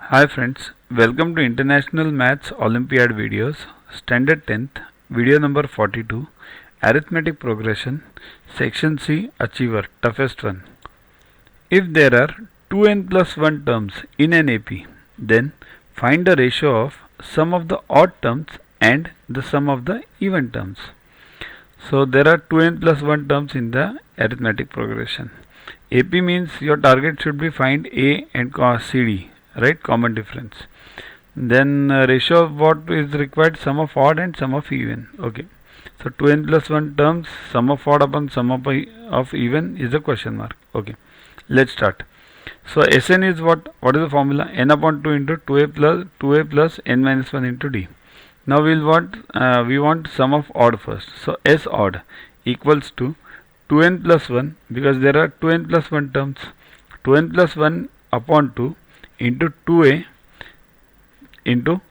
Hi friends, welcome to International Maths Olympiad videos, Standard 10th, video number 42, Arithmetic Progression, Section C, Achiever, toughest one. If there are 2n plus 1 terms in an AP, then find the ratio of sum of the odd terms and the sum of the even terms. So there are 2n plus 1 terms in the arithmetic progression. AP means your target should be find A and CD. Right, common difference. Then ratio of what is required, sum of odd and sum of even. Okay, so 2n plus 1 terms, sum of odd upon sum of even is a question mark. Okay, let's start. So Sn is what is the formula? N upon 2 into 2a plus n minus 1 into d. Now we want sum of odd first. So S odd equals to 2n plus 1, because there are 2n plus 1 terms. 2n plus 1 upon 2 into 2a into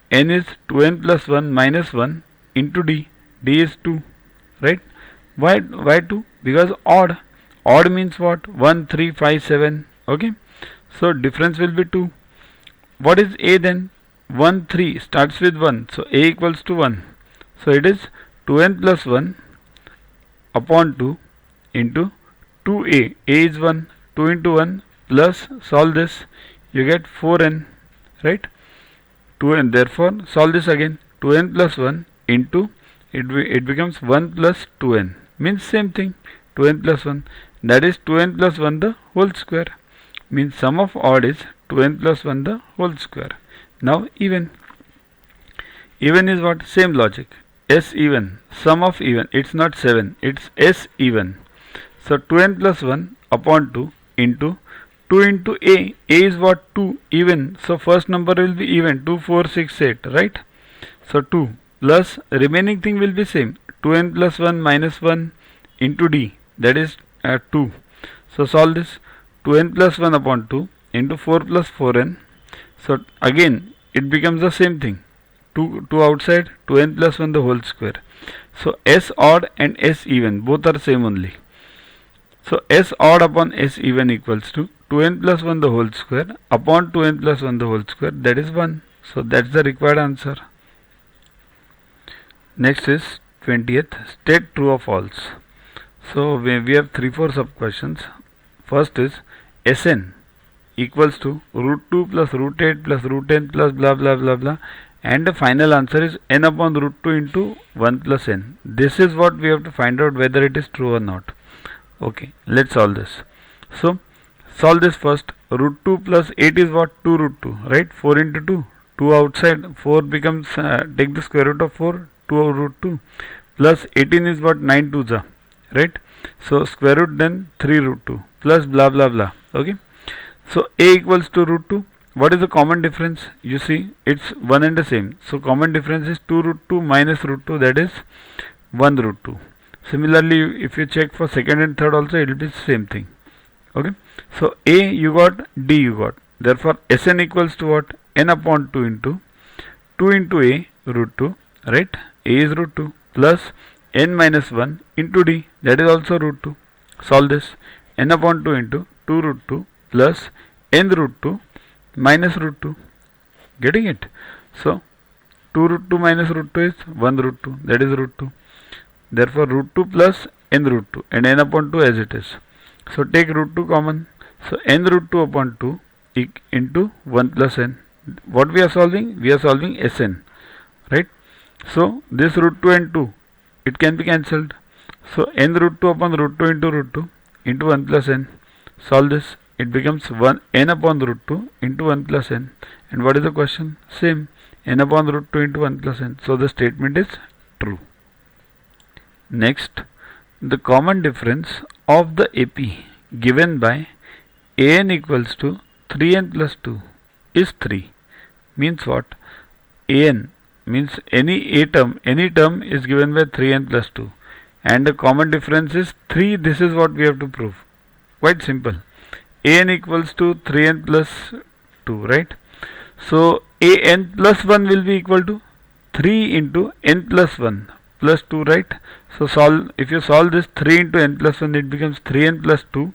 n is 2n plus 1 minus 1 into d. D is 2, right? Why 2? Because odd means what? 1, 3, 5, 7. Okay, so difference will be 2. What is a then? 1, 3 starts with 1, so a equals to 1. So it is 2n plus 1 upon 2 into 2a. A is 1. 2 into 1 plus, solve this, you get 4n, right? 2n, therefore solve this again. 2n plus 1 into it becomes 1 plus 2n, means same thing. 2n plus 1, that is 2n plus 1 the whole square, means sum of odd is 2n plus 1 the whole square. Now even is what? Same logic. S even, sum of even, it's not 7, it's S even. So 2n plus 1 upon 2 into 2 into a is what? 2, even. So first number will be even, 2, 4, 6, 8, right? So 2 plus remaining thing will be same, 2n plus 1 minus 1 into d, that is 2. So solve this, 2n plus 1 upon 2 into 4 plus 4n. So again it becomes the same thing, 2 outside, 2n plus 1 the whole square. So S odd and S even both are same only. So S odd upon S even equals to 2n plus 1 the whole square upon 2n plus 1 the whole square, that is 1. So that's the required answer. Next is 20th, state true or false. So we have 3-4 sub questions. First is Sn equals to root 2 plus root 8 plus root n plus blah blah blah blah, and the final answer is n upon root 2 into 1 plus n. This is what we have to find out whether it is true or not. Okay, let's solve this. So solve this first. Root 2 plus 8 is what? 2 root 2, right? 4 into 2, 2 outside, 4 becomes, take the square root of 4, 2 root 2, plus 18 is what? 9 2s are, right? So square root then 3 root 2 plus blah blah blah. Okay, so a equals to root 2. What is the common difference? You see, it's one and the same. So common difference is 2 root 2 minus root 2, that is 1 root 2. Similarly, if you check for second and third also, it will be same thing. Okay, so a you got, d you got. Therefore Sn equals to what? N upon 2 into a root 2, right? A is root 2 plus n minus 1 into d, that is also root 2. Solve this. N upon 2 into 2 root 2 plus n root 2 minus root 2. Getting it? So 2 root 2 minus root 2 is 1 root 2, that is root 2. Therefore root 2 plus n root 2 and n upon 2 as it is. So take root 2 common. So n root 2 upon 2 into 1 plus n. What we are solving? We are solving Sn, right? So this root 2 and 2, it can be cancelled. So n root 2 upon root 2 into 1 plus n. Solve this. It becomes 1 n upon root 2 into 1 plus n. And what is the question? Same, n upon root 2 into 1 plus n. So the statement is true. Next, the common difference of the AP given by an equals to 3n plus 2 is 3. Means what? An means any term is given by 3n plus 2, and the common difference is 3. This is what we have to prove. Quite simple. An equals to 3n plus 2, right? So an plus 1 will be equal to 3 into n plus 1 plus 2, right? So solve, if you solve this 3 into n plus 1, it becomes 3n plus 2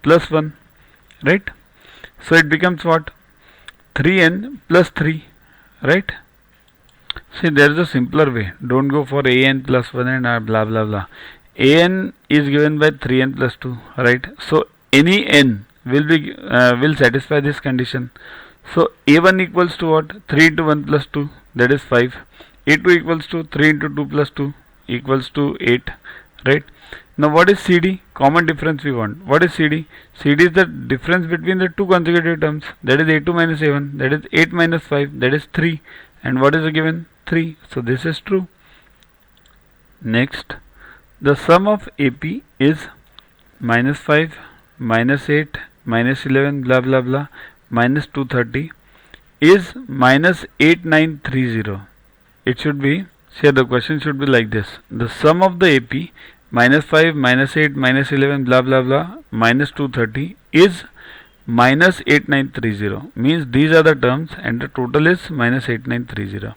plus 1, right? So it becomes what? 3n plus 3, right? See, there is a simpler way. Don't go for an plus 1 and blah blah blah. An is given by 3n plus 2, right? So any n will satisfy this condition. So a1 equals to what? 3 into 1 plus 2, that is 5. a2 equals to 3 into 2 plus 2 equals to 8, right? Now what is CD? Common difference we want. What is CD? CD is the difference between the two consecutive terms, that is a2 minus a1, that is 8 minus 5, that is 3. And what is the given? 3. So this is true. Next, the sum of AP is minus 5, minus 8, minus 11, blah blah blah, minus 230 is minus 8930. It should be, here the question should be like this. The sum of the AP minus 5, minus 8, minus 11, blah blah blah, minus 230 is minus 8930. Means these are the terms and the total is minus 8930.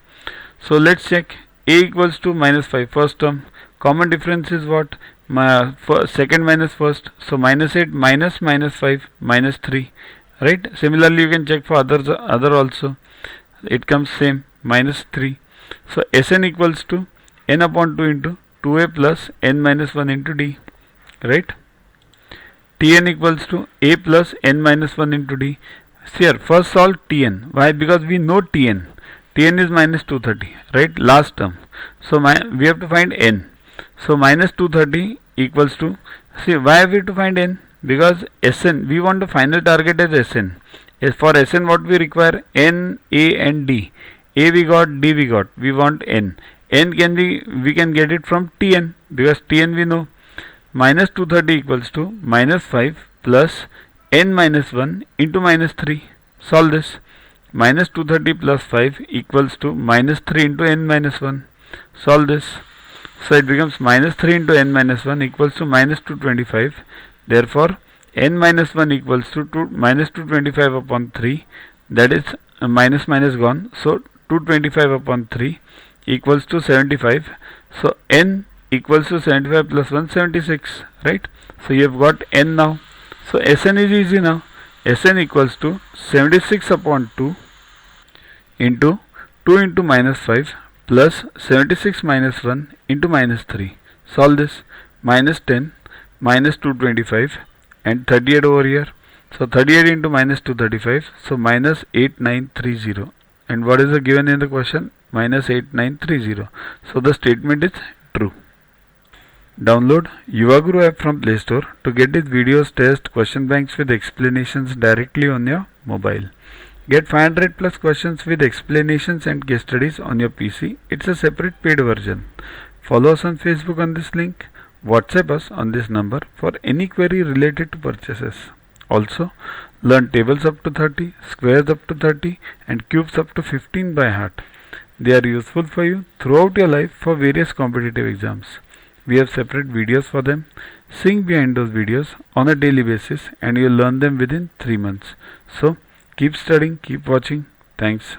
So let's check. A equals to minus 5, first term. Common difference is what? Second minus first. So minus 8 minus minus 5 minus 3. Right? Similarly you can check for other also. It comes same, minus 3. So Sn equals to n upon 2 into 2a plus n minus 1 into d. Right? Tn equals to a plus n minus 1 into d. Here first solve Tn. Why? Because we know Tn. Tn is minus 230, right? Last term. So we have to find n. So minus 230 equals to, see why have we to find n? Because Sn, we want the final target as Sn. For Sn what we require? N, A and D. A we got, D we got. We want n. N we can get it from Tn, because Tn we know. Minus 230 equals to minus 5 plus n minus 1 into minus 3. Solve this. Minus 230 plus 5 equals to minus 3 into n minus 1. Solve this. So it becomes minus 3 into n minus 1 equals to minus 225. Therefore n minus 1 equals to minus 225 upon 3. That is minus minus gone. So 225 upon 3 equals to 75. So n equals to 75 plus 1, 76, right? So you have got n now. So Sn is easy now. Sn equals to 76 upon 2 into 2 into minus 5 plus 76 minus 1 into minus 3. Solve this. Minus 10 minus 225 and 38 over here. So 38 into minus 235. So minus 8930. And what is the given in the question? Minus 8930. So the statement is true. Download Yuvaguru app from Play Store to get these videos, tests, question banks with explanations directly on your mobile. Get 500 plus questions with explanations and case studies on your PC. It's a separate paid version. Follow us on Facebook on this link. WhatsApp us on this number for any query related to purchases. Also, learn tables up to 30, squares up to 30 and cubes up to 15 by heart. They are useful for you throughout your life for various competitive exams. We have separate videos for them. Sing behind those videos on a daily basis and you'll learn them within 3 months. So, keep studying, keep watching. Thanks.